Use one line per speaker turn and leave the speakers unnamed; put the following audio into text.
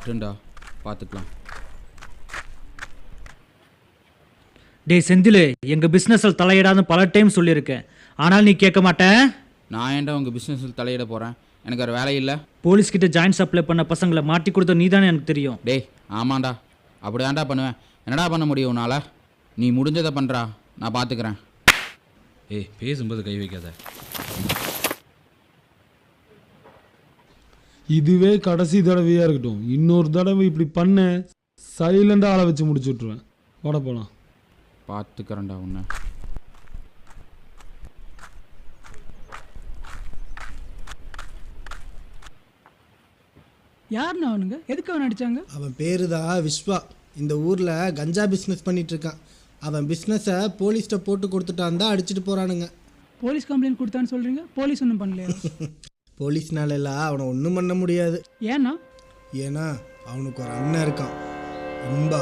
விட்டுண்டா, பார்த்துக்கலாம்.
டேய் செந்தில், எங்கள் பிஸ்னஸில் தலையிடாதுன்னு பல டைம் சொல்லியிருக்கேன், ஆனால் நீ கேட்க மாட்டேன்.
நான் ஏன்டா உங்கள் பிஸ்னஸில் தலையிட போகிறேன்? எனக்கு வேறு வேலை இல்லை.
போலீஸ்கிட்ட ஜாயின்ட் சப்ளை பண்ண பசங்களை மாட்டி கொடுத்த நீ தானே எனக்கு தெரியும்.
டேய் ஆமாண்டா, அப்படி தான்டா பண்ணுவேன். என்னடா பண்ண முடியும் உன்னால்? நீ முடிஞ்சதை பண்ணுறா, நான் பார்த்துக்கிறேன்.
ஏய், பேசும்போது கை வைக்காத.
இதுவே கடைசி தடவையாக இருக்கட்டும். இன்னொரு தடவை இப்படி பண்ண சைலண்டாக ஆளை வச்சு முடிச்சு விட்ருவேன். ஓட போகலாம்.
பார்த்துக்கிறேன்டா உன்னை.
யாருன்னு அவனுங்க? எதுக்கு அவன் அடித்தாங்க?
அவன் பேர் தான் விஸ்வா. இந்த ஊரில் கஞ்சா பிஸ்னஸ் பண்ணிகிட்ருக்கான். அவன் பிஸ்னஸை போலீஸ்கிட்ட போட்டு கொடுத்துட்டான் தான் அடிச்சுட்டு போகிறானுங்க.
போலீஸ் கம்ப்ளைண்ட் கொடுத்தான்னு சொல்கிறீங்க, போலீஸ் ஒன்றும் பண்ணலையா?
போலீஸ்னால எல்லாம் அவனை ஒன்றும் பண்ண முடியாது.
ஏன்னா
ஏன்னா அவனுக்கு ஒரு அண்ணன் இருக்கான், இன்பா.